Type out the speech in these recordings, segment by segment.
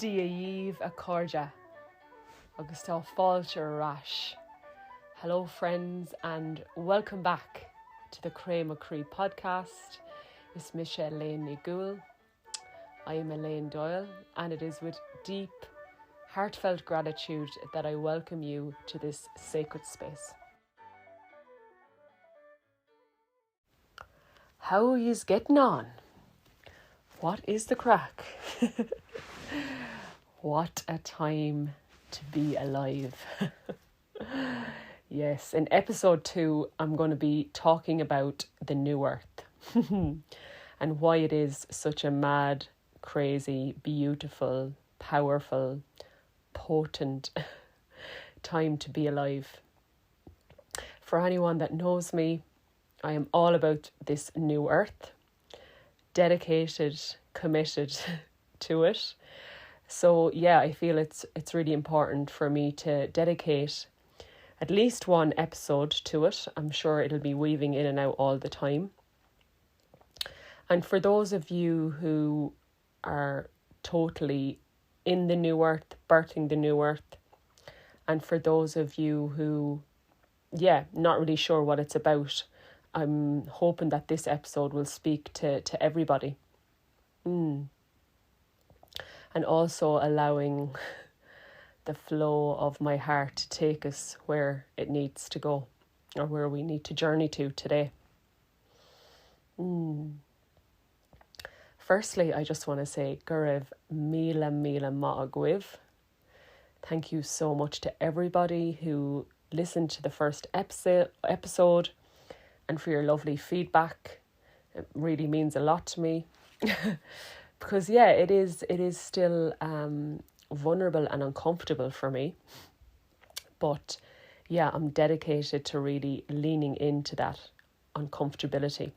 Dia Eve a cordia, agus tá fáilte arás. Hello friends and welcome back to the Grá Mòr Léan podcast. It's Grá Mòr Léan. I am Elaine Doyle, and it is with deep, heartfelt gratitude that I welcome you to this sacred space. How are yous getting on? What is the crack? What a time to be alive. Yes, in episode 2, I'm going to be talking about the new earth and why it is such a mad, crazy, beautiful, powerful, potent time to be alive. For anyone that knows me, I am all about this new earth, dedicated, committed to it. So yeah, I feel it's really important for me to dedicate at least one episode to it. I'm sure it'll be weaving in and out all the time. And for those of you who are totally in the new earth, birthing the new earth, and for those of you who, not really sure what it's about, I'm hoping that this episode will speak to everybody. And also allowing the flow of my heart to take us where it needs to go, or where we need to journey to today. Firstly, I just want to say Gurav Mila Ma'agwiv. Thank you so much to everybody who listened to the first episode and for your lovely feedback. It really means a lot to me. Because it is still vulnerable and uncomfortable for me. But I'm dedicated to really leaning into that uncomfortability.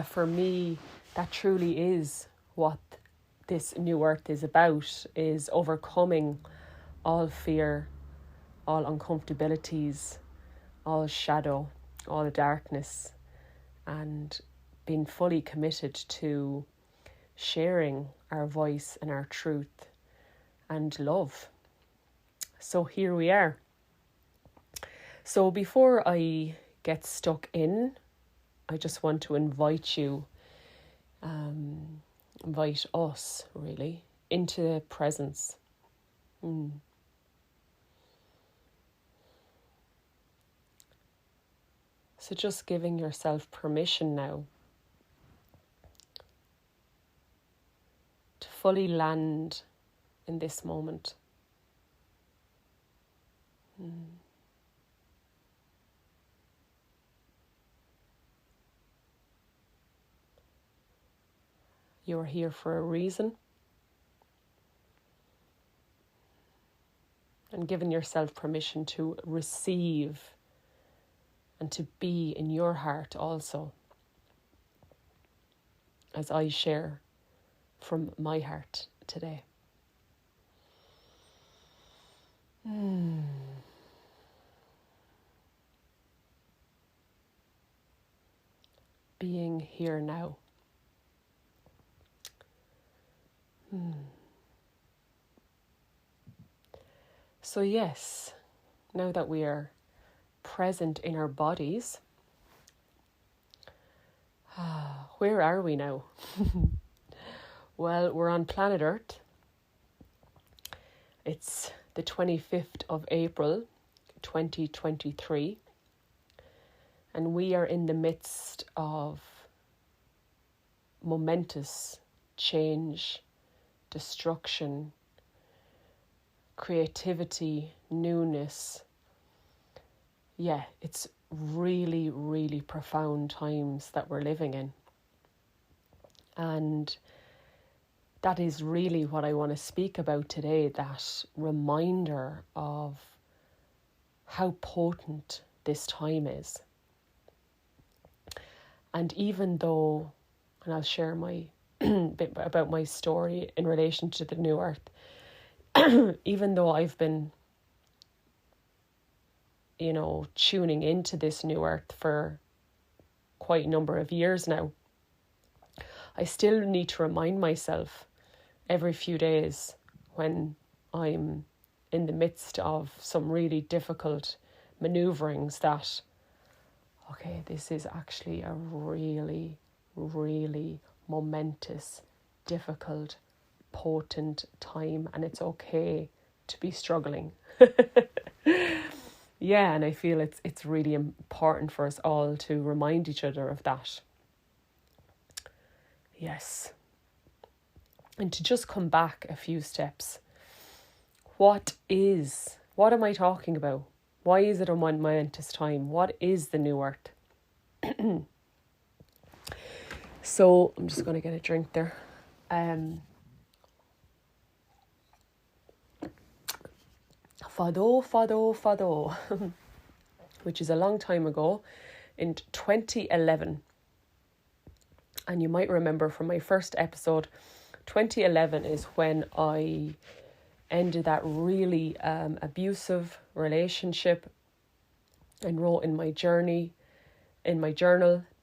For me, that truly is what this new earth is about, is overcoming all fear, all uncomfortabilities, all shadow, all darkness, and being fully committed to sharing our voice and our truth and love. So here we are. So before I get stuck in, I just want to invite us really into presence. So just giving yourself permission now to fully land in this moment. You're here for a reason. And giving yourself permission to receive and to be in your heart also, as I share from my heart today. Being here now. So yes, now that we are present in our bodies, where are we now? Well, we're on planet Earth. It's the 25th of April, 2023. And we are in the midst of momentous change, destruction, creativity, newness. It's really, really profound times that we're living in. And that is really what I want to speak about today, that reminder of how potent this time is. And even though, and I'll share my bit about my story in relation to the new earth, even though I've been, tuning into this new earth for quite a number of years now, I still need to remind myself every few days when I'm in the midst of some really difficult maneuverings that, okay, this is actually a really, really momentous, difficult, potent time, and it's okay to be struggling. Yeah, and I feel it's really important for us all to remind each other of that. Yes. And to just come back a few steps. What am I talking about? Why is it a momentous time? What is the new earth? So I'm just going to get a drink there. Fado, which is a long time ago, in 2011. And you might remember from my first episode, 2011 is when I ended that really abusive relationship, and wrote in my journal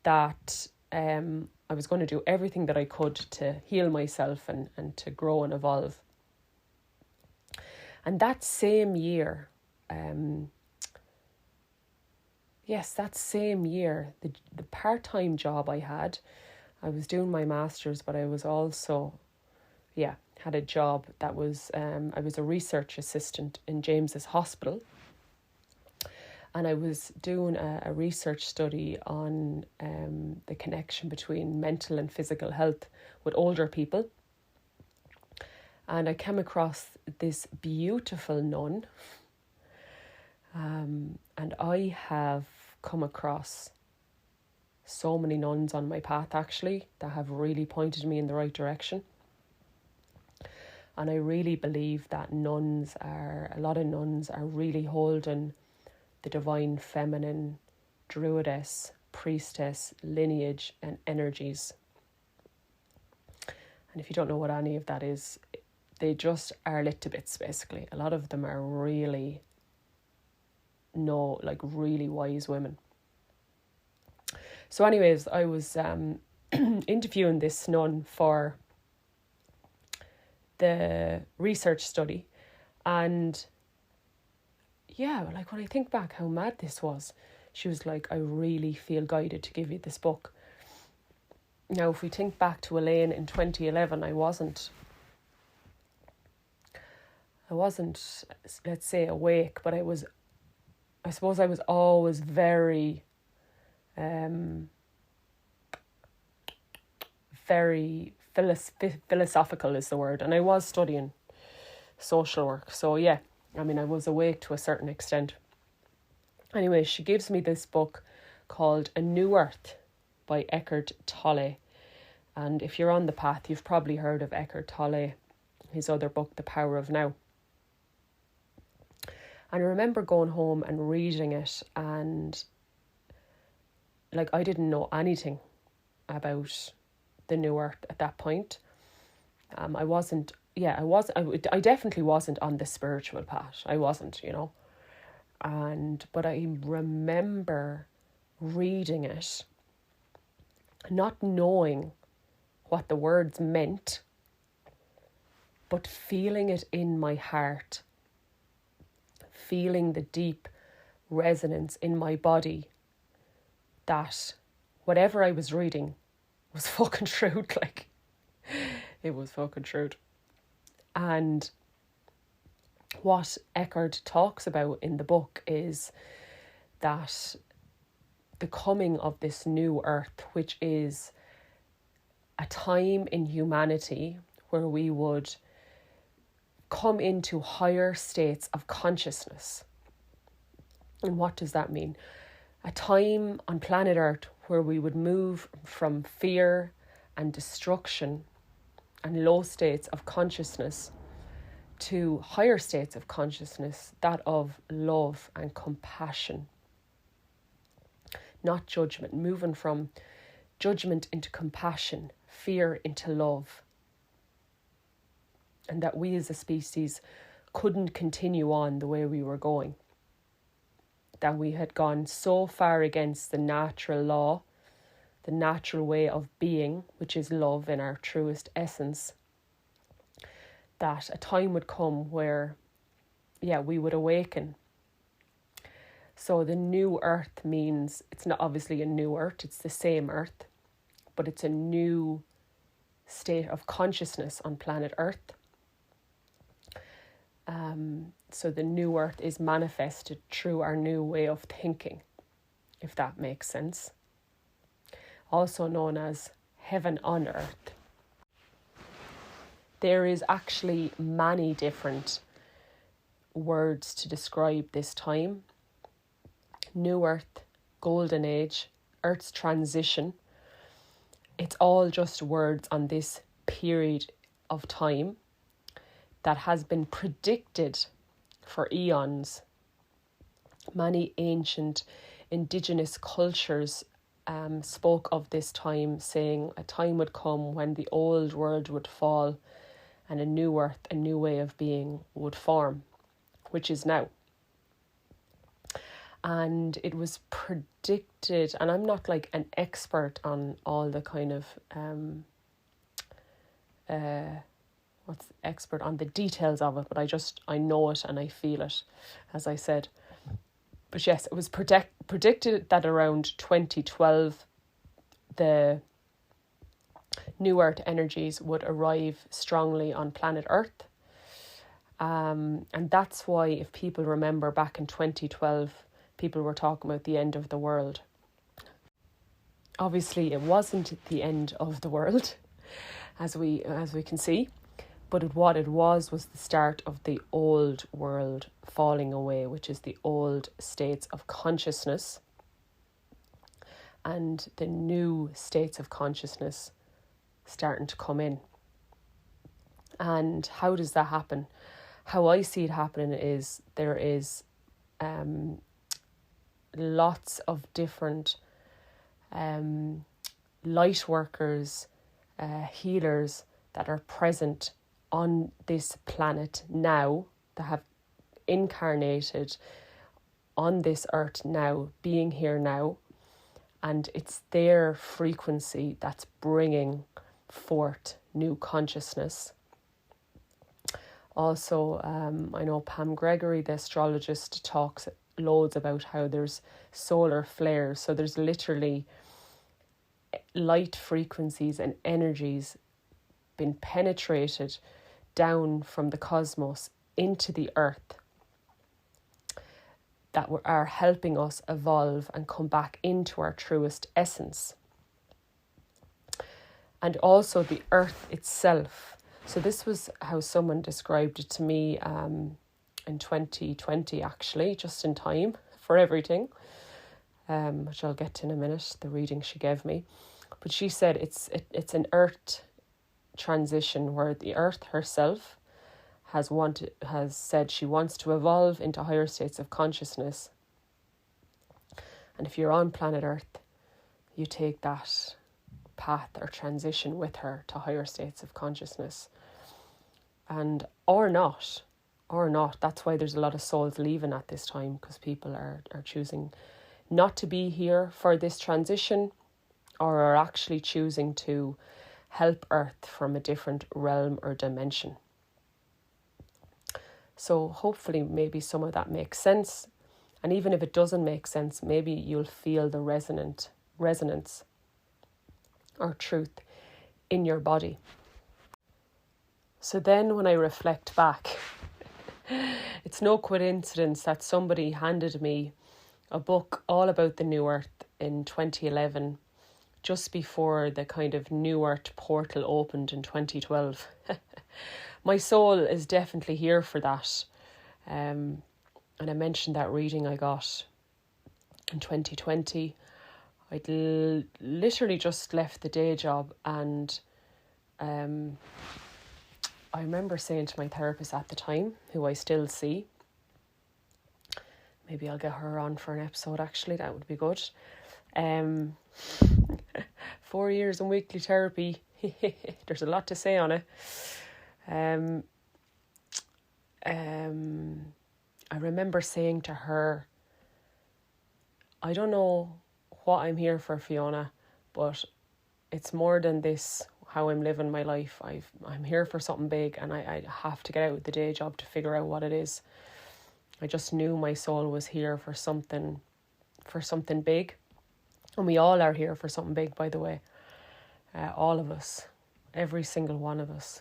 that I was going to do everything that I could to heal myself and to grow and evolve. And that same year, the part-time job I had, I was doing my master's, but I was also, had a job that was, I was a research assistant in James's Hospital. And I was doing a research study on the connection between mental and physical health with older people. And I came across this beautiful nun. And I have come across so many nuns on my path, actually, that have really pointed me in the right direction. And I really believe that a lot of nuns are really holding the divine feminine, druidess, priestess, lineage and energies. And if you don't know what any of that is, they just are little bits, basically. A lot of them are really really wise women. So anyways, I was interviewing this nun for the research study, and when I think back how mad this was, she was like, I really feel guided to give you this book. Now, if we think back to Elaine in 2011, I wasn't, let's say, awake, but I suppose I was always very, very philosophical is the word. And I was studying social work. So yeah, I was awake to a certain extent. Anyway, she gives me this book called A New Earth by Eckhart Tolle. And if you're on the path, you've probably heard of Eckhart Tolle, his other book, The Power of Now. And I remember going home and reading it, and I didn't know anything about the new earth at that point. I definitely wasn't on the spiritual path. I wasn't, but I remember reading it, not knowing what the words meant, but feeling it in my heart, feeling the deep resonance in my body that whatever I was reading was fucking truth. It was fucking truth. And what Eckhart talks about in the book is that the coming of this new earth, which is a time in humanity where we would come into higher states of consciousness. And what does that mean? A time on planet Earth where we would move from fear and destruction and low states of consciousness to higher states of consciousness, that of love and compassion. Not judgment, moving from judgment into compassion, fear into love. And that we as a species couldn't continue on the way we were going. That we had gone so far against the natural law, the natural way of being, which is love in our truest essence, that a time would come where, we would awaken. So the new earth means it's not obviously a new earth, it's the same earth, but it's a new state of consciousness on planet Earth. So the new earth is manifested through our new way of thinking, if that makes sense. Also known as heaven on earth. There is actually many different words to describe this time. New earth, golden age, earth's transition. It's all just words on this period of time that has been predicted for eons. Many ancient indigenous cultures spoke of this time, saying a time would come when the old world would fall and a new earth, a new way of being would form, which is now. And it was predicted, and I'm not like an expert on all the kind of expert on the details of it, but I know it and I feel it, as I said. But yes, it was predicted that around 2012 the new earth energies would arrive strongly on planet Earth. And that's why, if people remember, back in 2012 people were talking about the end of the world. Obviously it wasn't the end of the world, as we can see. But what it was the start of the old world falling away, which is the old states of consciousness, and the new states of consciousness starting to come in. And how does that happen? How I see it happening is there is lots of different light workers, healers that are present on this planet now, that have incarnated on this earth now, being here now, and it's their frequency that's bringing forth new consciousness. Also, I know Pam Gregory, the astrologist, talks loads about how there's solar flares. So there's literally light frequencies and energies been penetrated down from the cosmos into the earth that are helping us evolve and come back into our truest essence. And also the earth itself. So this was how someone described it to me in 2020, actually, just in time for everything, which I'll get to in a minute, the reading she gave me. But she said it's an earth transition where the earth herself has said she wants to evolve into higher states of consciousness. And if you're on planet Earth, you take that path or transition with her to higher states of consciousness. And or not. That's why there's a lot of souls leaving at this time, because people are choosing not to be here for this transition, or are actually choosing to help Earth from a different realm or dimension. So hopefully maybe some of that makes sense. And even if it doesn't make sense, maybe you'll feel the resonance or truth in your body. So then when I reflect back, it's no coincidence that somebody handed me a book all about the New Earth in 2011, just bore the kind of New Earth portal opened in 2012. My soul is definitely here for that. And I mentioned that reading I got in 2020. I'd literally just left the day job, and I remember saying to my therapist at the time, who I still see, maybe I'll get her on for an episode actually, that would be good. 4 years in weekly therapy, there's a lot to say on it. I remember saying to her, I don't know what I'm here for, Fiona, but it's more than this how I'm living my life. I'm here for something big, and I have to get out of the day job to figure out what it is. I just knew my soul was here for something big. And we all are here for something big, by the way. All of us, every single one of us.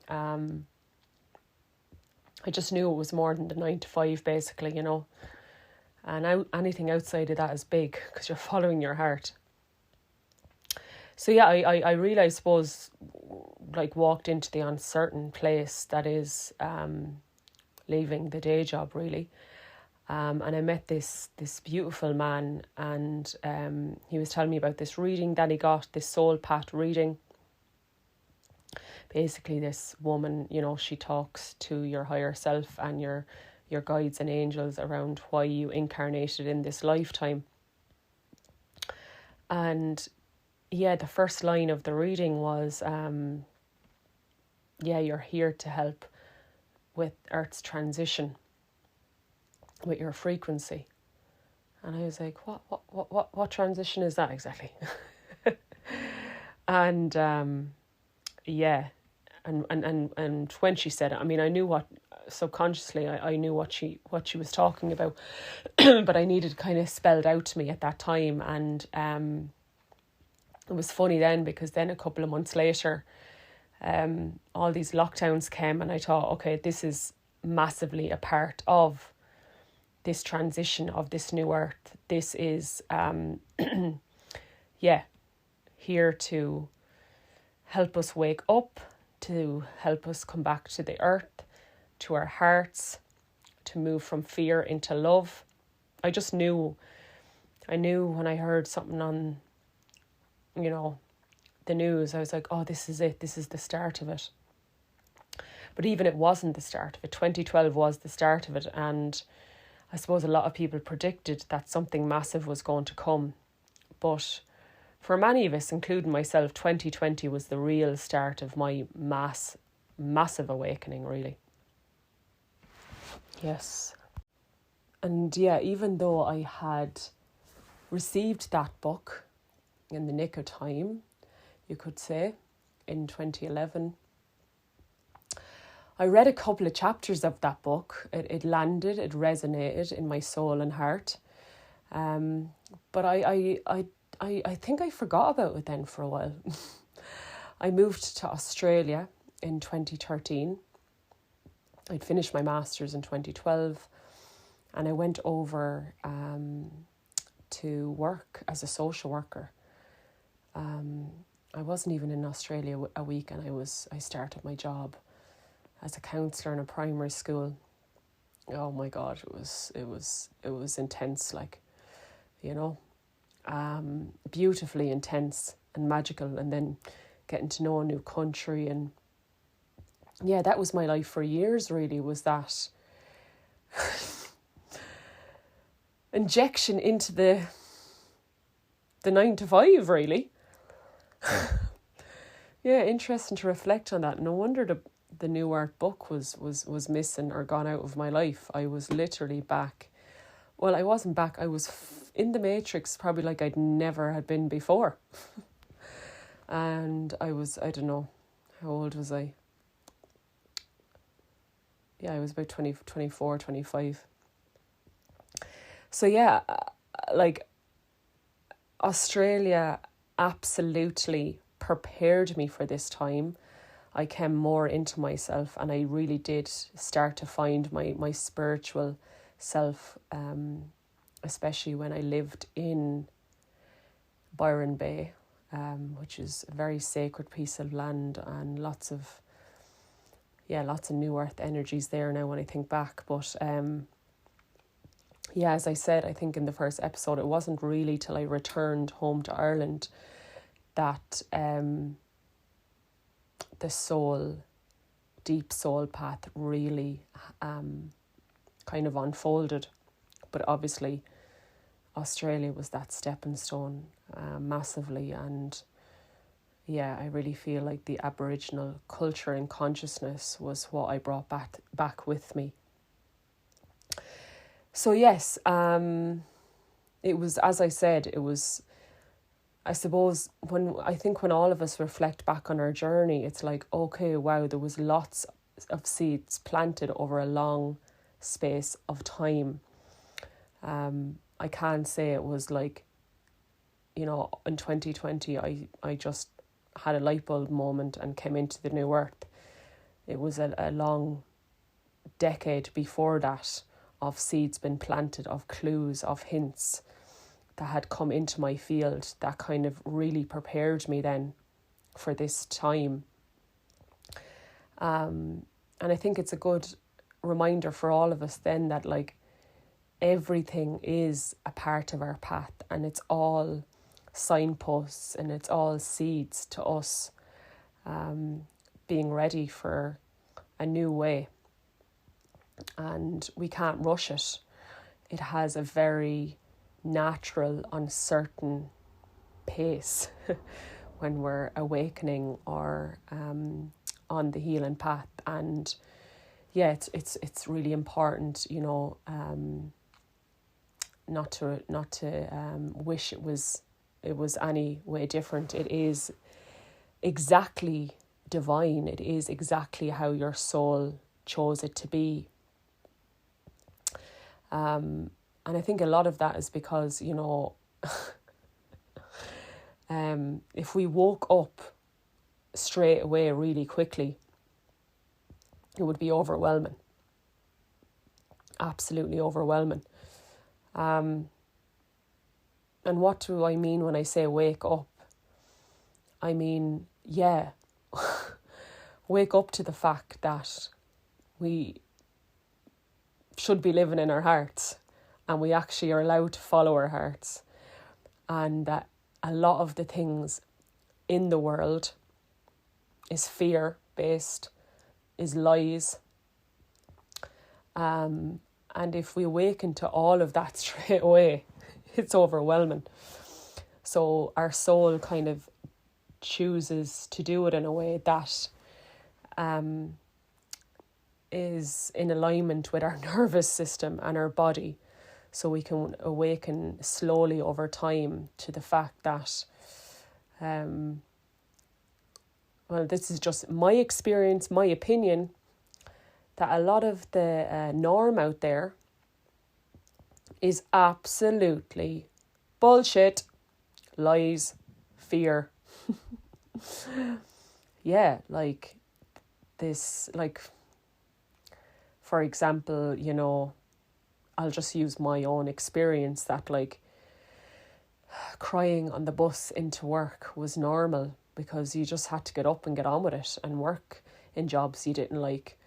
I just knew it was more than the 9 to 5, basically, you know. And anything outside of that is big, because you're following your heart. So yeah, I really, I suppose, like, walked into the uncertain place that is leaving the day job, really. And I met this beautiful man, and he was telling me about this reading that he got, this soul path reading. Basically, this woman, you know, she talks to your higher self and your guides and angels around why you incarnated in this lifetime. And yeah, the first line of the reading was, you're here to help with Earth's transition, with your frequency. And I was like, what transition is that exactly? And and when she said it, I mean, I knew what, subconsciously I knew what she was talking about, but I needed kind of spelled out to me at that time. And it was funny then, because then a couple of months later, all these lockdowns came, and I thought, okay, this is massively a part of this transition of this new earth. This is here to help us wake up, to help us come back to the earth, to our hearts, to move from fear into love. I knew when I heard something on, you know, the news, I was like, oh, this is it. This is the start of it. But even it wasn't the start of it. 2012 was the start of it. And I suppose a lot of people predicted that something massive was going to come. But for many of us, including myself, 2020 was the real start of my massive awakening, really. Yes. And yeah, even though I had received that book in the nick of time, you could say, in 2011, I read a couple of chapters of that book. It landed, it resonated in my soul and heart. But I think I forgot about it then for a while. I moved to Australia in 2013. I'd finished my master's in 2012, and I went over to work as a social worker. I wasn't even in Australia a week, and I started my job as a counsellor in a primary school. Oh my God, it was intense, like, you know, beautifully intense and magical. And then getting to know a new country, and yeah, that was my life for years, really, was that injection into the 9 to 5, really. Yeah, interesting to reflect on that. No wonder the New Art book was missing or gone out of my life. I was literally back. Well, I wasn't back. I was in the Matrix, probably like I'd never had been before. And I don't know, how old was I? Yeah, I was about 24, 25. So yeah, like, Australia absolutely prepared me for this time. I came more into myself, and I really did start to find my spiritual self, especially when I lived in Byron Bay, which is a very sacred piece of land, and lots of new earth energies there now when I think back. But as I said, I think in the first episode, it wasn't really till I returned home to Ireland that the deep soul path really kind of unfolded. But obviously Australia was that stepping stone massively. And yeah, I really feel like the Aboriginal culture and consciousness was what I brought back with me. So yes, it was, as I said, I suppose when all of us reflect back on our journey, it's like, okay, wow, there was lots of seeds planted over a long space of time. I can't say it was like, in 2020, I just had a light bulb moment and came into the new earth. It was a long decade before that of seeds been planted, of clues, of hints that had come into my field that kind of really prepared me then for this time. And I think it's a good reminder for all of us then that like everything is a part of our path, and it's all signposts and it's all seeds to us being ready for a new way. And we can't rush it. It has a very natural, uncertain pace when we're awakening or on the healing path. And yeah, it's really important, not to wish it was any way different. It is exactly divine. It is exactly how your soul chose it to be. And I think a lot of that is because, if we woke up straight away really quickly, it would be overwhelming. Absolutely overwhelming. And what do I mean when I say wake up? I mean, yeah, wake up to the fact that we should be living in our hearts, and we actually are allowed to follow our hearts, and that a lot of the things in the world is fear-based, is lies. And if we awaken to all of that straight away, it's overwhelming. So our soul kind of chooses to do it in a way that is in alignment with our nervous system and our body, so we can awaken slowly over time to the fact that this is just my experience, my opinion, that a lot of the norm out there is absolutely bullshit, lies, fear. Yeah, like this, like, for example, I'll just use my own experience that like crying on the bus into work was normal because you just had to get up and get on with it and work in jobs you didn't like,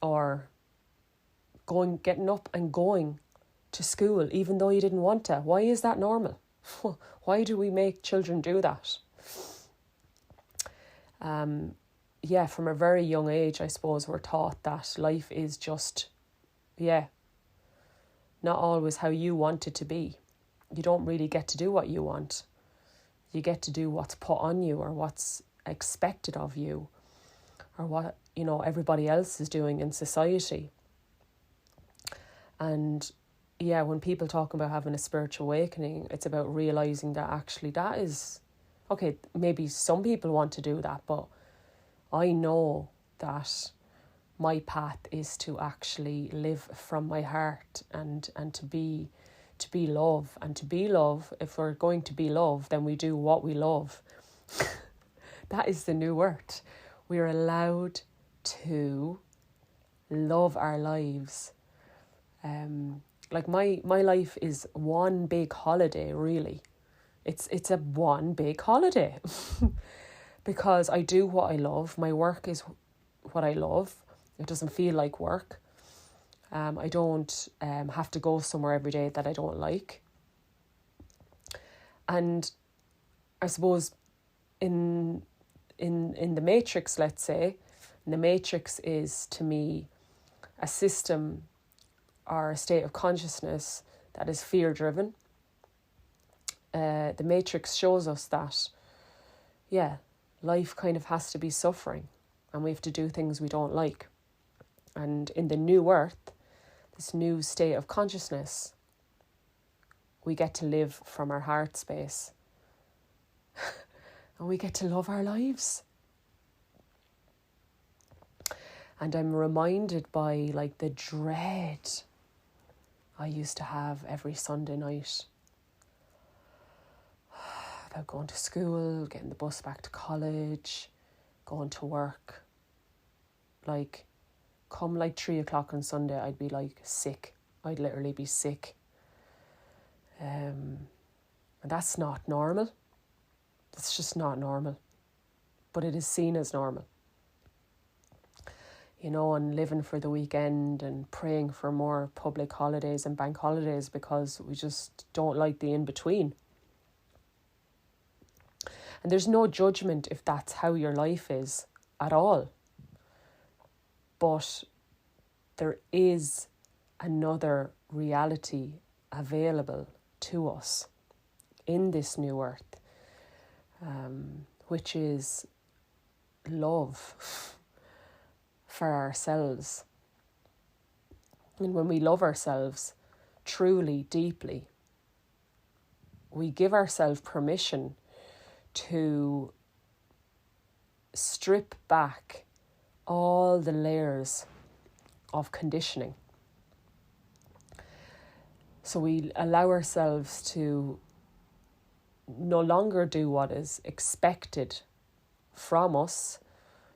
or getting up and going to school even though you didn't want to. Why is that normal? Why do we make children do that? From a very young age, I suppose we're taught that life is just, not always how you want it to be. You don't really get to do what you want. You get to do what's put on you or what's expected of you or what, everybody else is doing in society. And when people talk about having a spiritual awakening, it's about realising that actually that is, okay, maybe some people want to do that, but I know that my path is to actually live from my heart and to be love. And to be love, if we're going to be love, then we do what we love. That is the new word. We're allowed to love our lives. Like my life is one big holiday, really. It's a one big holiday. Because I do what I love. My work is what I love. It doesn't feel like work. I don't have to go somewhere every day that I don't like. And I suppose in the matrix, let's say, the matrix is to me a system or a state of consciousness that is fear-driven. The matrix shows us that, life kind of has to be suffering and we have to do things we don't like. And in the new earth, this new state of consciousness, we get to live from our heart space. And we get to love our lives. And I'm reminded by like the dread I used to have every Sunday night about going to school, getting the bus back to college, going to work. Like, come like 3 o'clock on Sunday, I'd be like sick. I'd literally be sick. And that's not normal. That's just not normal. But it is seen as normal. You know, and living for the weekend and praying for more public holidays and bank holidays because we just don't like the in-between. And there's no judgment if that's how your life is at all. But there is another reality available to us in this new earth, which is love for ourselves. And when we love ourselves truly, deeply, we give ourselves permission to strip back all the layers of conditioning. So we allow ourselves to no longer do what is expected from us,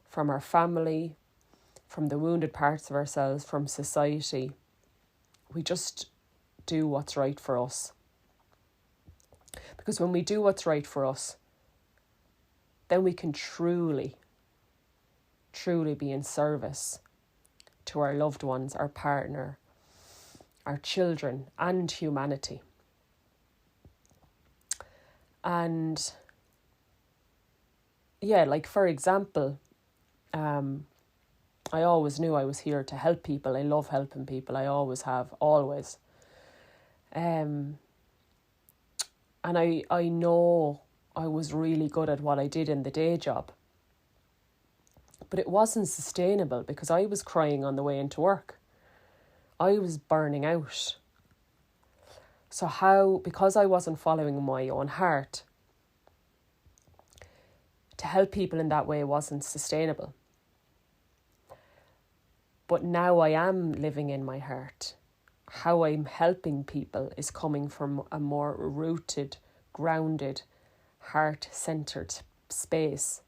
from our family, from the wounded parts of ourselves, from society. We just do what's right for us. Because when we do what's right for us, then we can truly be in service to our loved ones, our partner, our children, and humanity. And yeah, like for example, I always knew I was here to help people. I love helping people. I always have, always. And I know I was really good at what I did in the day job. But it wasn't sustainable because I was crying on the way into work. I was burning out. So because I wasn't following my own heart, to help people in that way wasn't sustainable. But now I am living in my heart. How I'm helping people is coming from a more rooted, grounded, heart-centered space.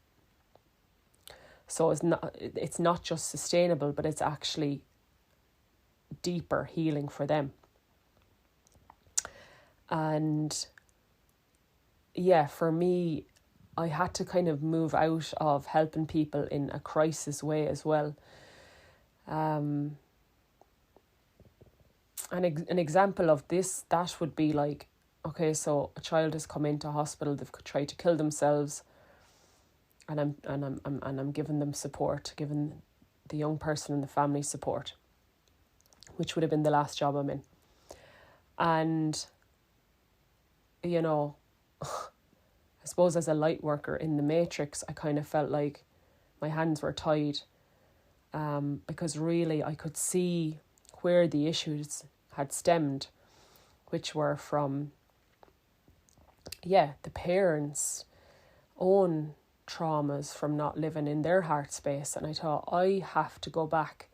So it's not just sustainable, but it's actually deeper healing for them. And yeah, for me, I had to kind of move out of helping people in a crisis way as well. An example of that would be like, okay, so a child has come into hospital, they've tried to kill themselves, and I'm giving them support, giving the young person and the family support, which would have been the last job I'm in. And you know, I suppose as a light worker in the matrix, I kind of felt like my hands were tied, because really I could see where the issues had stemmed, which were from, the parents' own traumas from not living in their heart space. And I thought, I have to go back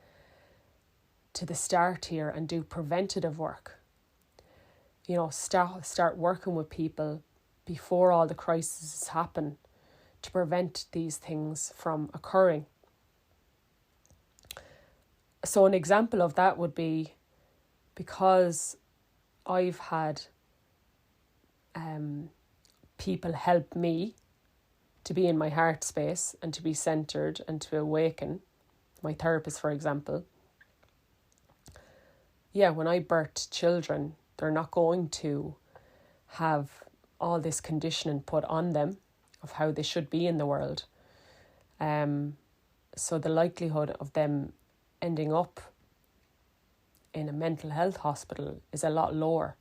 to the start here and do preventative work. You know, start working with people before all the crises happen to prevent these things from occurring. So an example of that would be, because I've had people help me to be in my heart space and to be centered and to awaken, my therapist, for example. Yeah, when I birth children, they're not going to have all this conditioning put on them of how they should be in the world. So the likelihood of them ending up in a mental health hospital is a lot lower.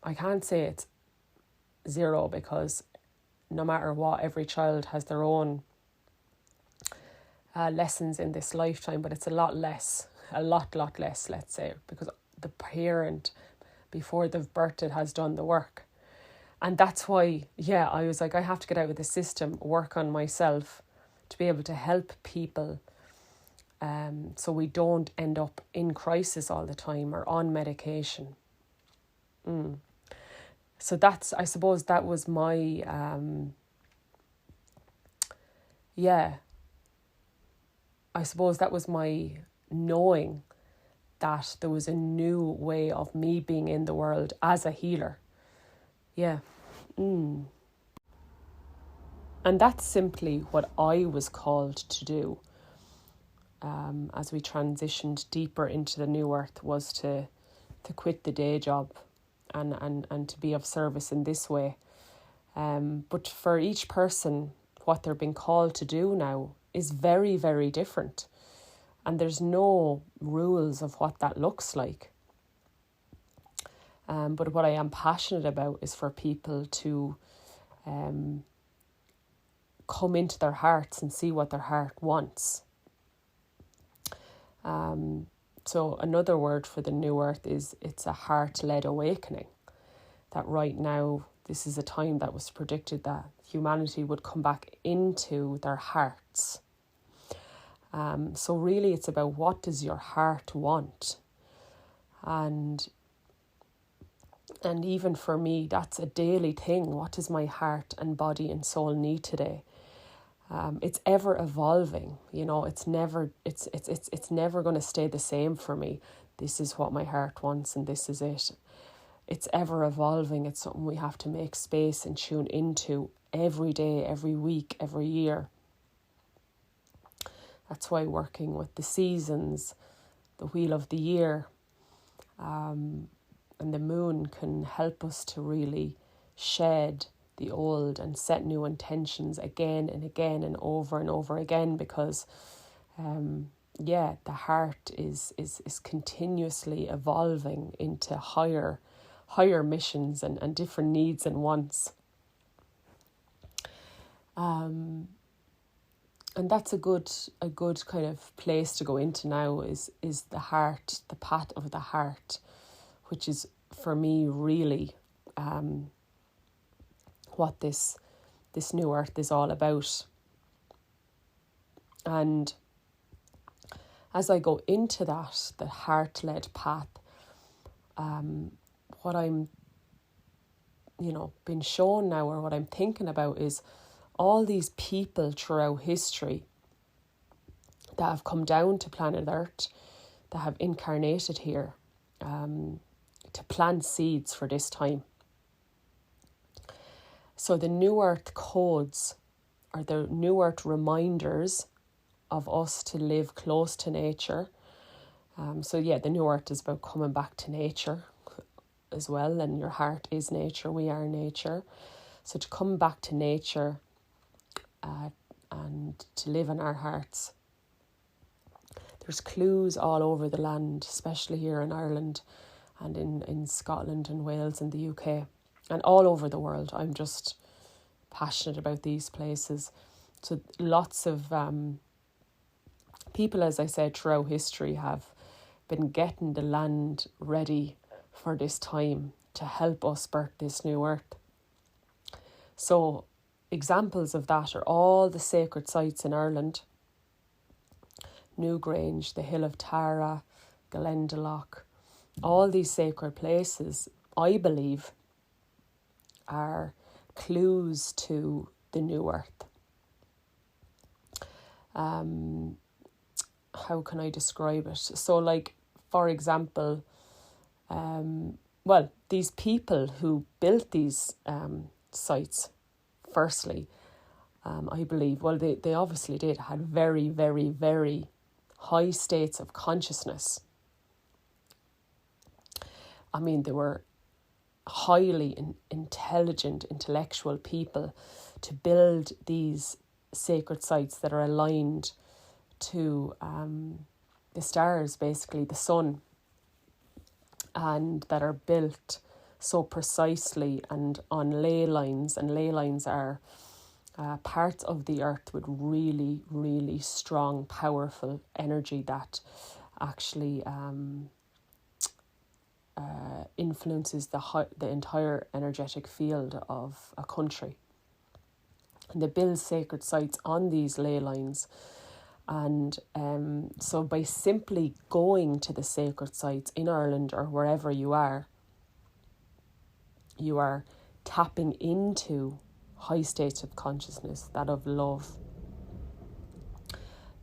I can't say it's zero, because no matter what, every child has their own lessons in this lifetime, but it's a lot less, let's say, because the parent, before they've birthed it, has done the work. And that's why, I was like, I have to get out of the system, work on myself to be able to help people, so we don't end up in crisis all the time or on medication. So I suppose that was my, I suppose that was my knowing that there was a new way of me being in the world as a healer. Yeah. And that's simply what I was called to do, as we transitioned deeper into the new earth, was to quit the day job and to be of service in this way. But for each person, what they're being called to do now is very, very different. And there's no rules of what that looks like. But what I am passionate about is for people to come into their hearts and see what their heart wants. So another word for the new earth is it's a heart-led awakening. That right now, this is a time that was predicted that humanity would come back into their hearts. So really it's about, what does your heart want? And even for me, that's a daily thing. What does my heart and body and soul need today? It's ever evolving, it's never going to stay the same for me. This is what my heart wants and this is it. It's ever evolving. It's something we have to make space and tune into every day, every week, every year. That's why working with the seasons, the wheel of the year, and the moon can help us to really shed the old and set new intentions again and again and over again, because the heart is continuously evolving into higher missions and different needs and wants. And that's a good kind of place to go into now is the heart, the path of the heart, which is for me really what this new earth is all about. And as I go into that, the heart-led path, what I'm, being shown now, or what I'm thinking about, is all these people throughout history that have come down to planet Earth, that have incarnated here to plant seeds for this time. So the New Earth codes are the New Earth reminders of us to live close to nature. The New Earth is about coming back to nature as well, and your heart is nature, we are nature. So to come back to nature and to live in our hearts. There's clues all over the land, especially here in Ireland and in Scotland and Wales and the UK and all over the world. I'm just passionate about these places. So lots of people, as I said, throughout history have been getting the land ready for this time to help us birth this new earth. So examples of that are all the sacred sites in Ireland. Newgrange, the Hill of Tara, Glendalough, all these sacred places, I believe, are clues to the new earth. How can I describe it? So, for example, these people who built these sites, firstly, I believe, they obviously had very, very, very high states of consciousness. I mean, they were highly intelligent, intellectual people to build these sacred sites that are aligned to the stars, basically the sun, and that are built so precisely and on ley lines. And ley lines are parts of the earth with really, really strong, powerful energy that actually influences the entire energetic field of a country. And they build sacred sites on these ley lines. And so by simply going to the sacred sites in Ireland or wherever you are tapping into high states of consciousness, that of love,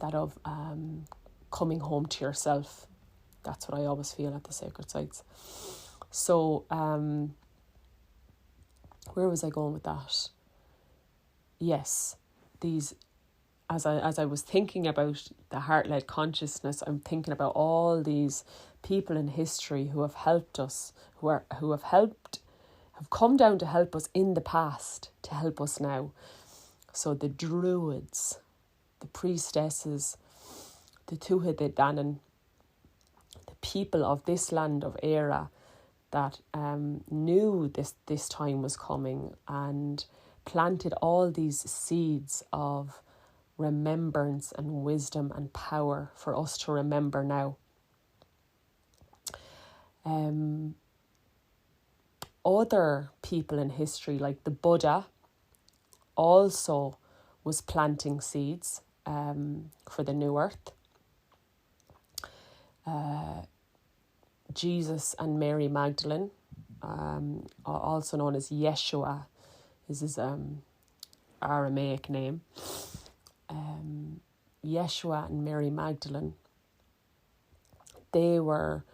that of coming home to yourself. That's what I always feel at the sacred sites. So where was I going with that? Yes, these, as I was thinking about the heart-led consciousness, I'm thinking about all these people in history who have helped us, who have come down to help us in the past, to help us now. So the Druids, the priestesses, the Tuatha De Danann, the people of this land of Éire that knew this time was coming and planted all these seeds of remembrance and wisdom and power for us to remember now. Other people in history, like the Buddha, also was planting seeds for the new earth. Jesus and Mary Magdalene, also known as Yeshua, is his Aramaic name. Yeshua and Mary Magdalene, they were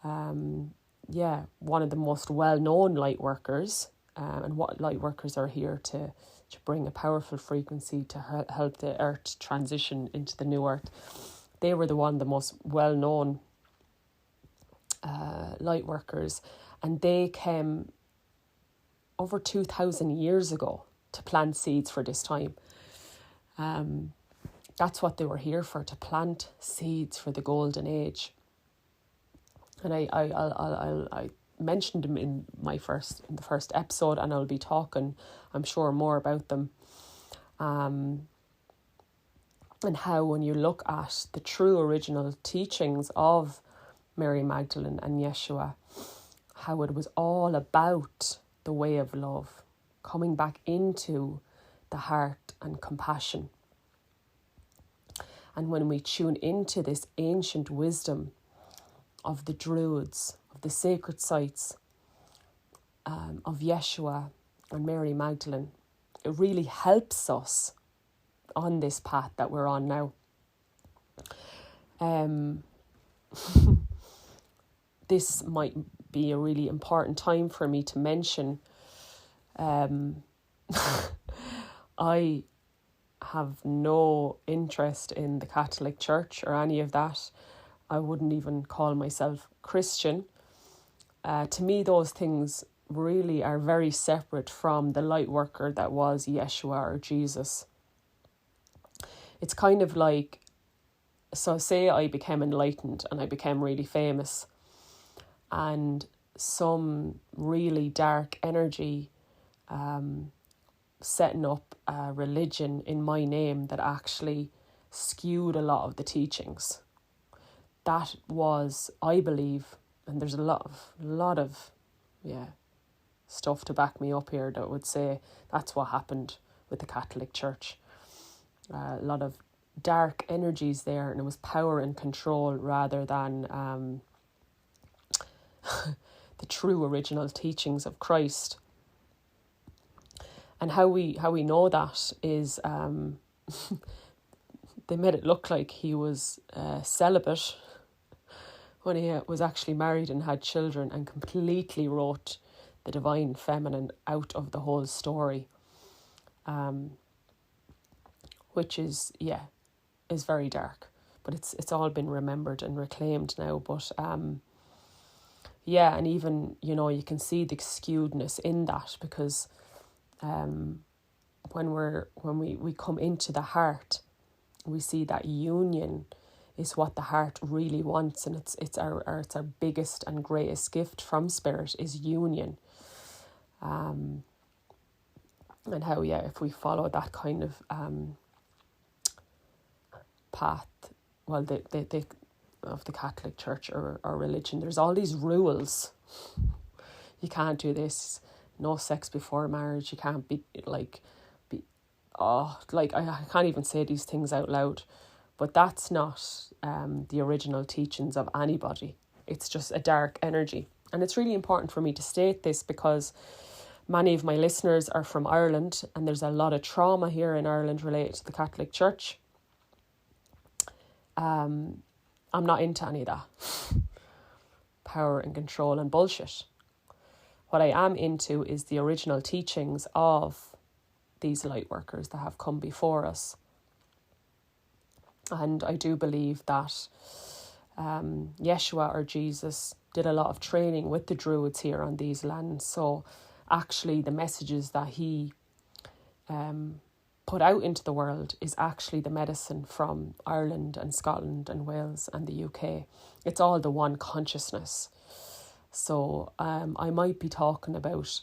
one of the most well-known light workers, and what light workers are here to bring a powerful frequency to help the earth transition into the new earth. They were the most well-known light workers, and they came over 2,000 years ago to plant seeds for this time. That's what they were here for, to plant seeds for the golden age. And I mentioned them in the first episode, and I'll be talking, I'm sure, more about them. And how when you look at the true original teachings of Mary Magdalene and Yeshua, how it was all about the way of love, coming back into the heart and compassion. And when we tune into this ancient wisdom of the Druids, of the sacred sites, of Yeshua and Mary Magdalene, it really helps us on this path that we're on now. This might be a really important time for me to mention. I have no interest in the Catholic Church or any of that. I wouldn't even call myself Christian. To me, those things really are very separate from the light worker that was Yeshua or Jesus. It's kind of like, so say I became enlightened and I became really famous, and some really dark energy setting up a religion in my name that actually skewed a lot of the teachings. That was, I believe, and there's a lot of stuff to back me up here that would say that's what happened with the Catholic Church. A lot of dark energies there, and it was power and control rather than the true original teachings of Christ. And how we know that is they made it look like he was celibate when he was actually married and had children, and completely wrote the divine feminine out of the whole story, which is very dark, but it's all been remembered and reclaimed now. But and even, you can see the skewedness in that, because when we come into the heart, we see that union is what the heart really wants, and it's our biggest and greatest gift from spirit is union. And how if we follow that kind of path, well, the Catholic Church or religion. There's all these rules. You can't do this. No sex before marriage. You can't I can't even say these things out loud. But that's not the original teachings of anybody. It's just a dark energy. And it's really important for me to state this because many of my listeners are from Ireland, and there's a lot of trauma here in Ireland related to the Catholic Church. I'm not into any of that. Power and control and bullshit. What I am into is the original teachings of these light workers that have come before us. And I do believe that Yeshua or Jesus did a lot of training with the Druids here on these lands. So actually the messages that he put out into the world is actually the medicine from Ireland and Scotland and Wales and the UK. It's all the one consciousness. So I might be talking about,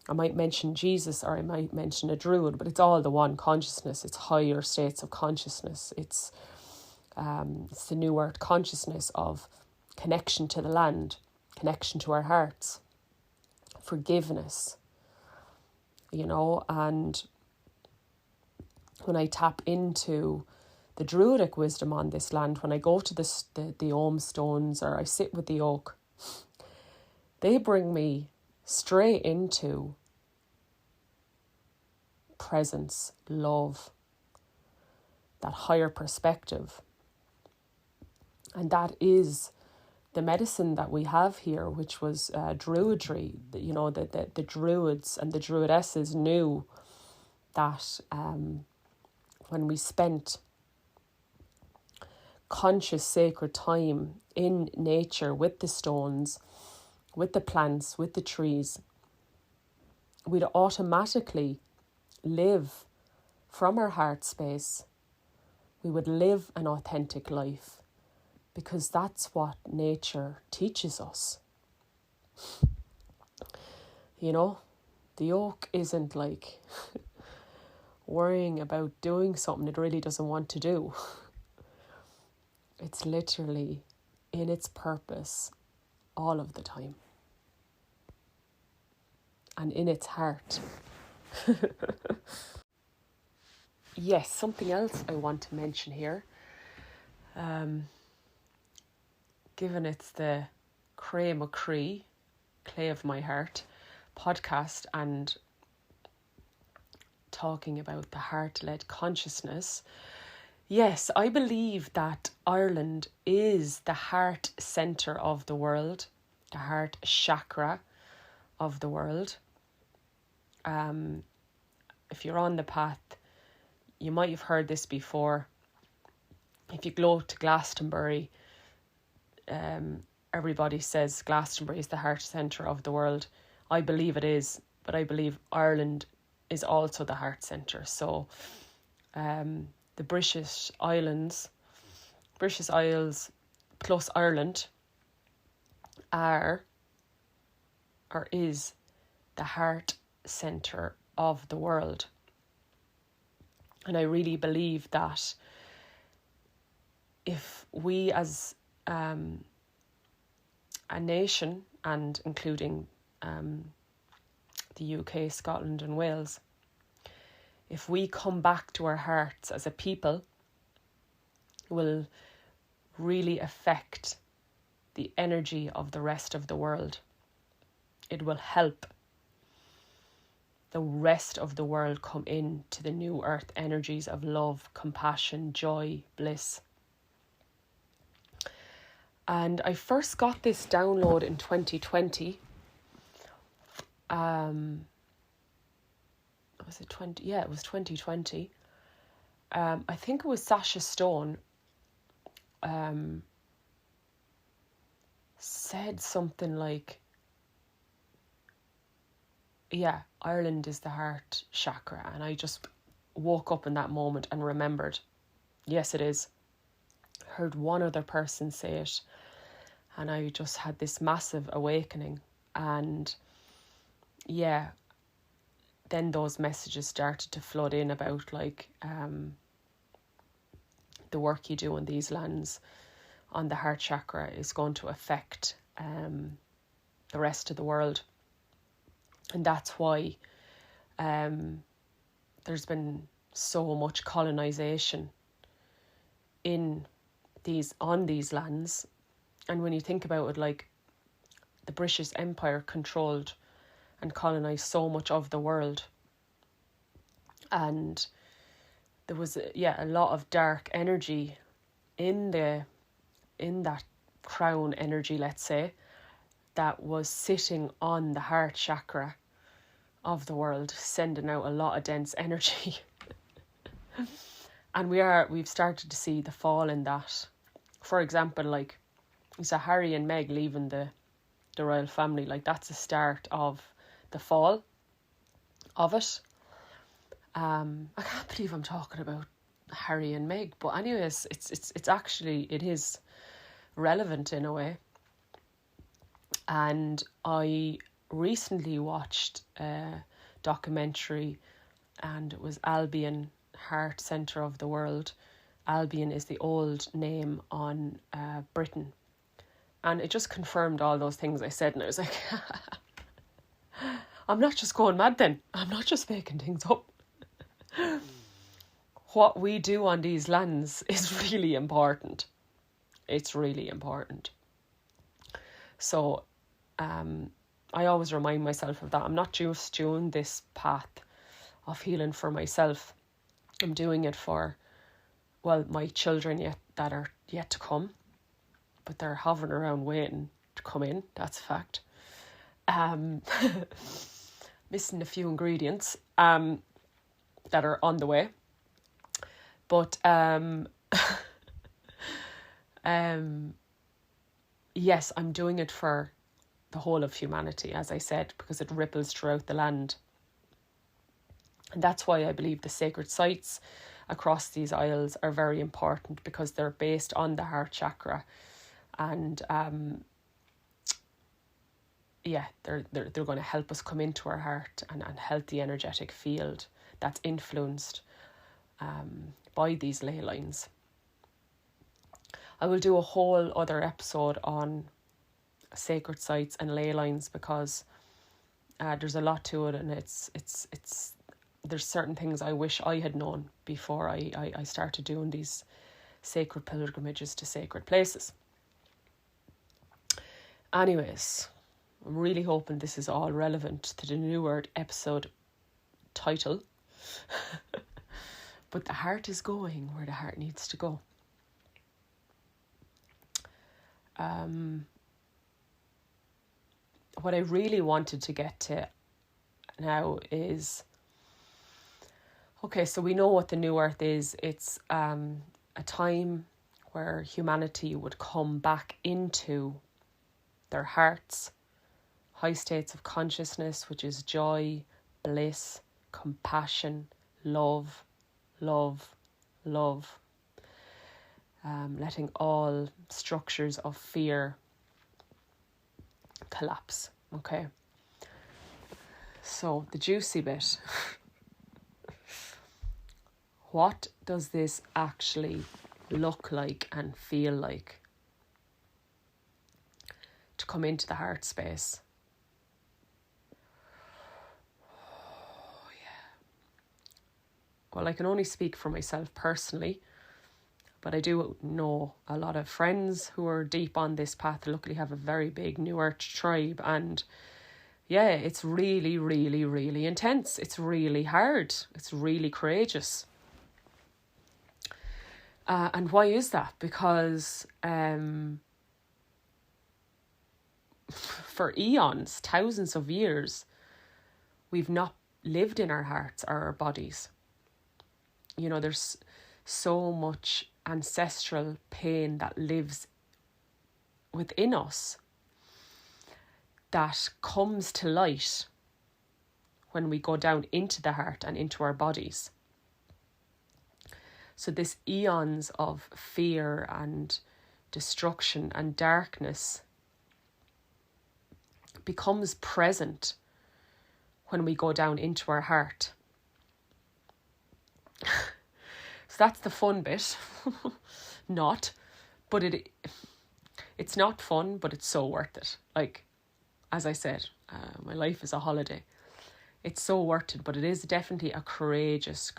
I might mention Jesus or I might mention a Druid, but it's all the one consciousness. It's higher states of consciousness. It's the new earth consciousness of connection to the land, connection to our hearts, forgiveness, and when I tap into the Druidic wisdom on this land, when I go to the Om stones or I sit with the oak, they bring me straight into presence, love, that higher perspective. And that is the medicine that we have here, which was Druidry. The Druids and the Druidesses knew that when we spent conscious sacred time in nature with the stones, with the plants, with the trees, we'd automatically live from our heart space. We would live an authentic life because that's what nature teaches us. The oak isn't like worrying about doing something it really doesn't want to do. It's literally in its purpose all of the time. And in its heart. Yes, something else I want to mention here. Given it's the Grá Mòr Léan, Clay of My Heart podcast and talking about the heart-led consciousness, yes, I believe that Ireland is the heart centre of the world, the heart chakra of the world. If you're on the path, you might have heard this before. If you go to Glastonbury, everybody says Glastonbury is the heart centre of the world. I believe it is, but I believe Ireland is also the heart centre. So the British Isles plus Ireland is the heart centre of the world. And I really believe that if we as a nation, and including the UK, Scotland and Wales, if we come back to our hearts as a people, will really affect the energy of the rest of the world. It will help the rest of the world come into the new earth energies of love, compassion, joy, bliss. And I first got this download in 2020. Was it 20? Yeah, it was 2020. I think it was Sasha Stone said something like, yeah, Ireland is the heart chakra. And I just woke up in that moment and remembered, yes, it is. Heard one other person say it, and I just had this massive awakening. And yeah, then those messages started to flood in about the work you do on these lands, on the heart chakra is going to affect the rest of the world. And that's why there's been so much colonization on these lands. And when you think about it, like, the British Empire controlled and colonized so much of the world, and there was a lot of dark energy in that crown energy, let's say, that was sitting on the heart chakra of the world, sending out a lot of dense energy. And we've started to see the fall in that. For example, like, so Harry and Meg leaving the royal family, like, that's the start of the fall of it. I can't believe I'm talking about Harry and Meg, but anyways, it's actually, it is relevant in a way. And I recently watched a documentary, and it was Albion, Heart Centre of the World. Albion is the old name on Britain. And it just confirmed all those things I said, and I was like, I'm not just going mad then. I'm not just making things up. What we do on these lands is really important. It's really important. So I always remind myself of that. I'm not just doing this path of healing for myself. I'm doing it for, well, my children that are yet to come. But they're hovering around waiting to come in. That's a fact. Missing a few ingredients that are on the way. But yes, I'm doing it for the whole of humanity, as I said, because it ripples throughout the land. And that's why I believe the sacred sites across these isles are very important, because they're based on the heart chakra. And they're going to help us come into our heart and help the energetic field that's influenced by these ley lines. I will do a whole other episode on sacred sites and ley lines, because there's a lot to it, and it's there's certain things I wish I had known before I started doing these sacred pilgrimages to sacred places. Anyways, I'm really hoping this is all relevant to the New Word episode title. But the heart is going where the heart needs to go. What I really wanted to get to now is, okay, so we know what the New Earth is. It's a time where humanity would come back into their hearts, high states of consciousness, which is joy, bliss, compassion, love, letting all structures of fear collapse. Okay, so the juicy bit. What does this actually look like and feel like to come into the heart space? Oh, yeah. Well, I can only speak for myself personally, but I do know a lot of friends who are deep on this path. Luckily have a very big New Earth tribe, and yeah, it's really, really, really intense. It's really hard. It's really courageous. And why is that? Because for eons, thousands of years, we've not lived in our hearts or our bodies. You know, there's so much ancestral pain that lives within us that comes to light when we go down into the heart and into our bodies. So this eons of fear and destruction and darkness becomes present when we go down into our heart. So that's the fun bit. Not. But it's not fun, but it's so worth it. Like, as I said, my life is a holiday. It's so worth it, but it is definitely a courageous,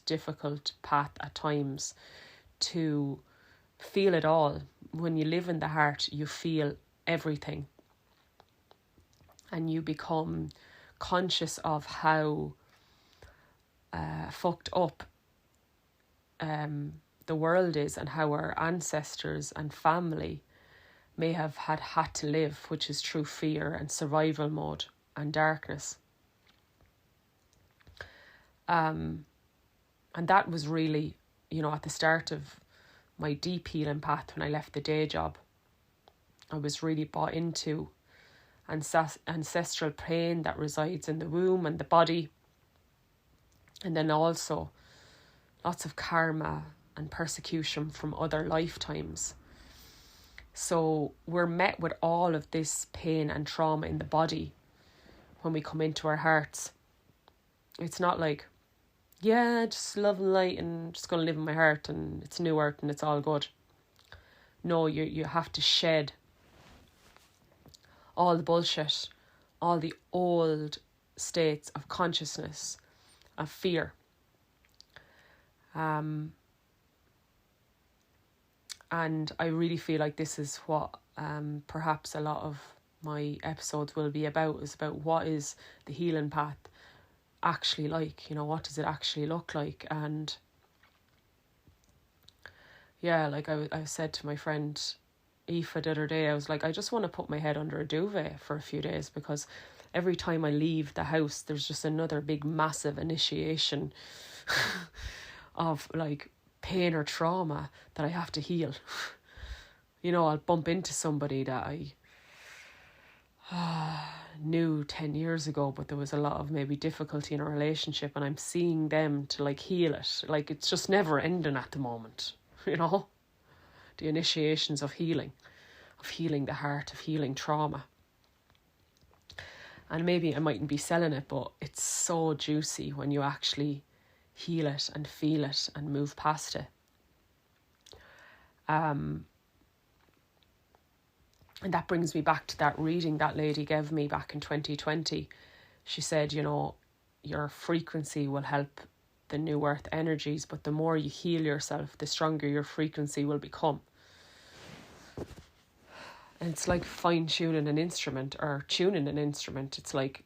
difficult path at times to feel it all. When you live in the heart, you feel everything. And you become conscious of how fucked up the world is, and how our ancestors and family may have had to live, which is through fear and survival mode and darkness. And that was really, at the start of my deep healing path, when I left the day job, I was really bought into ancestral pain that resides in the womb and the body. And then also lots of karma and persecution from other lifetimes. So we're met with all of this pain and trauma in the body when we come into our hearts. It's not like, yeah, just love and light and just going to live in my heart and it's new earth and it's all good. No, you have to shed all the bullshit, all the old states of consciousness, of fear. And I really feel like this is what perhaps a lot of my episodes will be about, is about what is the healing path actually like, what does it actually look like? And yeah, like I said to my friend Aoife the other day, I was like, I just want to put my head under a duvet for a few days, because every time I leave the house, there's just another big massive initiation of like pain or trauma that I have to heal. I'll bump into somebody that I knew 10 years ago, but there was a lot of maybe difficulty in a relationship, and I'm seeing them to like heal it. Like, it's just never ending at the moment, the initiations of healing the heart, of healing trauma. And maybe I mightn't be selling it, but it's so juicy when you actually heal it and feel it and move past it. And that brings me back to that reading that lady gave me back in 2020. She said, your frequency will help the new earth energies, but the more you heal yourself, the stronger your frequency will become. And it's like fine-tuning an instrument, or tuning an instrument. It's like,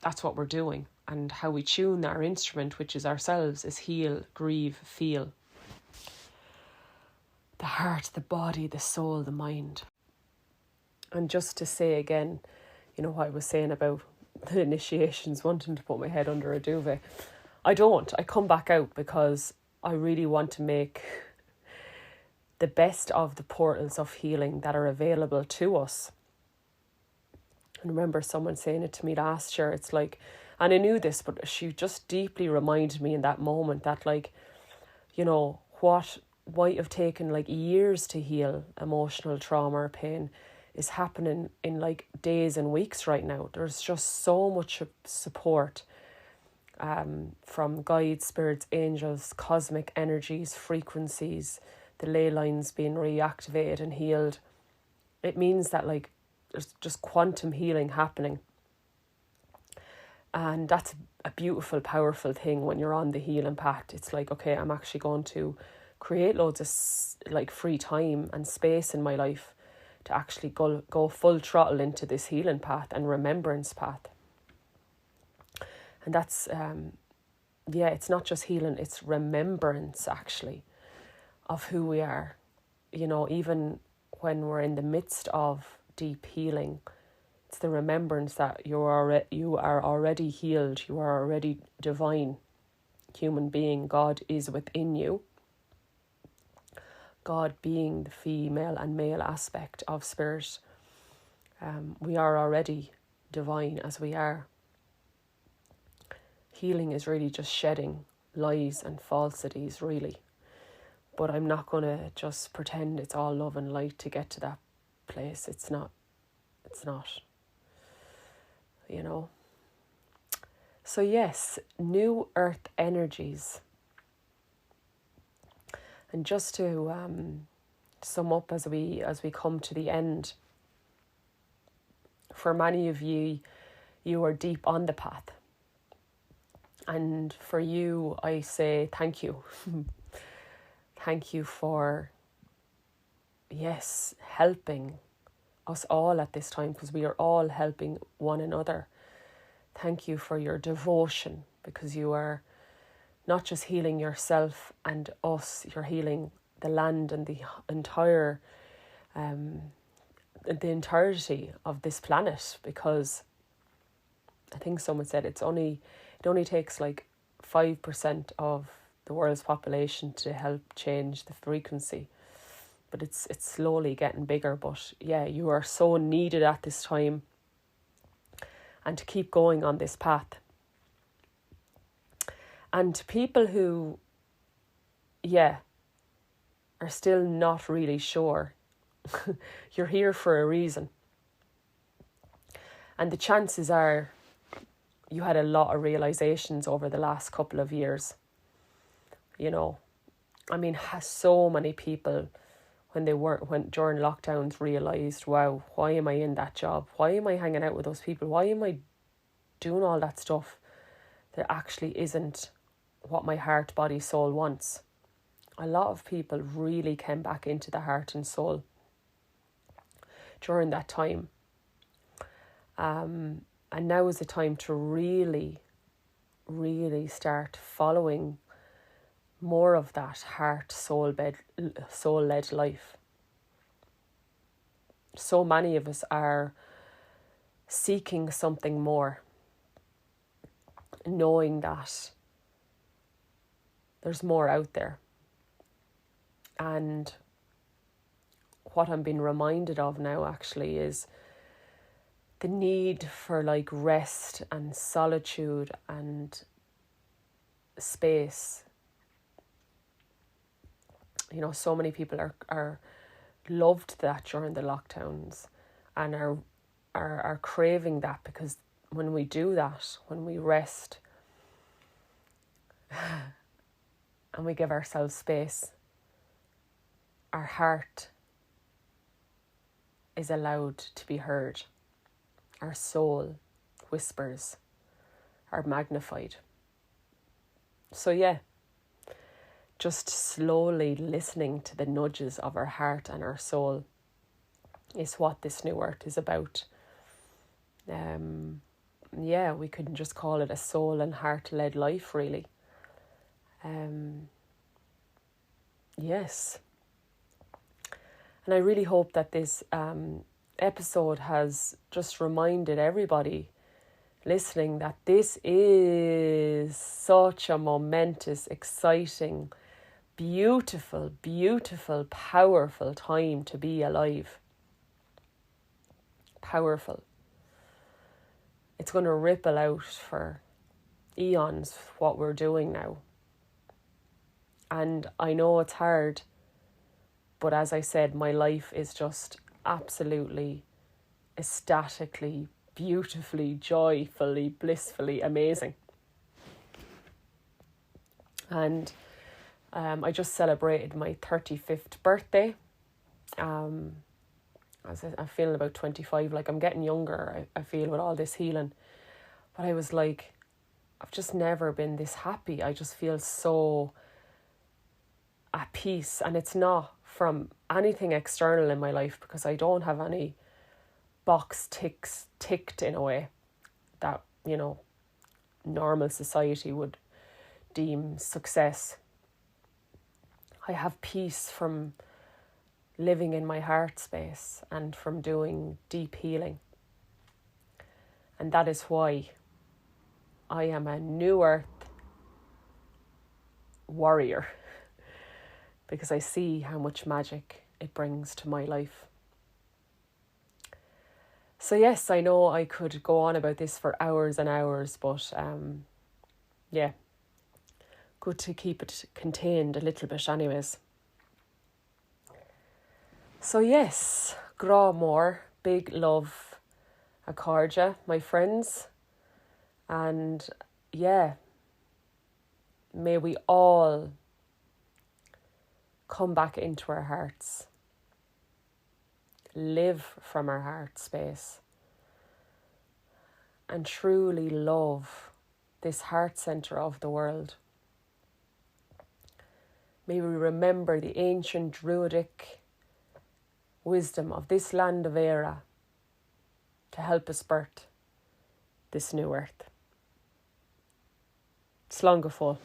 that's what we're doing. And how we tune our instrument, which is ourselves, is heal, grieve, feel. The heart, the body, the soul, the mind. And just to say again, what I was saying about the initiations, wanting to put my head under a duvet. I don't. I come back out because I really want to make the best of the portals of healing that are available to us. And I remember someone saying it to me last year. It's like, and I knew this, but she just deeply reminded me in that moment that, like, what might have taken like years to heal emotional trauma or pain is happening in like days and weeks right now. There's just so much support from guides, spirits, angels, cosmic energies, frequencies, the ley lines being reactivated and healed. It means that like there's just quantum healing happening. And that's a beautiful, powerful thing when you're on the healing path. It's like, okay, I'm actually going to create loads of like free time and space in my life to actually go full throttle into this healing path and remembrance path. And that's, it's not just healing, it's remembrance actually of who we are. Even when we're in the midst of deep healing, it's the remembrance that you are already healed, you are already divine human being. God is within you. God being the female and male aspect of spirit. We are already divine as we are. Healing is really just shedding lies and falsities, really. But I'm not going to just pretend it's all love and light to get to that place. It's not. So yes, new earth energies. And just to sum up as we come to the end, for many of you, you are deep on the path. And for you, I say thank you. Thank you for, yes, helping us all at this time, because we are all helping one another. Thank you for your devotion, because you are not just healing yourself and us, you're healing the land and the entirety of this planet, because I think someone said it only takes like 5% of the world's population to help change the frequency, but it's slowly getting bigger. But yeah, you are so needed at this time, and to keep going on this path. And to people who, are still not really sure, you're here for a reason. And the chances are you had a lot of realizations over the last couple of years. You know, I mean, so many people when during lockdowns realized, wow, why am I in that job? Why am I hanging out with those people? Why am I doing all that stuff that actually isn't what my heart, body, soul wants? A lot of people really came back into the heart and soul during that time. And now is the time to really, really start following more of that heart, soul-led life. So many of us are seeking something more, knowing that there's more out there. And what I'm being reminded of now actually is the need for like rest and solitude and space. You know, so many people are loved that during the lockdowns and are craving that, because when we do that, when we rest and we give ourselves space, our heart is allowed to be heard. Our soul whispers are magnified. So yeah, just slowly listening to the nudges of our heart and our soul is what this new earth is about. We could just call it a soul and heart-led life, really. Yes. And I really hope that this episode has just reminded everybody listening that this is such a momentous, exciting, beautiful, beautiful, powerful time to be alive. Powerful. It's going to ripple out for eons what we're doing now. And I know it's hard, but as I said, my life is just absolutely, ecstatically, beautifully, joyfully, blissfully amazing. And I just celebrated my 35th birthday. I'm feeling about 25, like I'm getting younger, I feel, with all this healing. But I was like, I've just never been this happy. I just feel so at peace. And it's not from anything external in my life, because I don't have any box ticked in a way that, you know, normal society would deem success. I have peace from living in my heart space and from doing deep healing. And that is why I am a new earth warrior, because I see how much magic it brings to my life. So yes, I know I could go on about this for hours and hours, but good to keep it contained a little bit anyways. So yes, Grá Mòr, big love a cardja, my friends. And yeah, may we all come back into our hearts, live from our heart space, and truly love this heart centre of the world. May we remember the ancient druidic wisdom of this land of Éire to help us birth this new earth. Slán go fóill.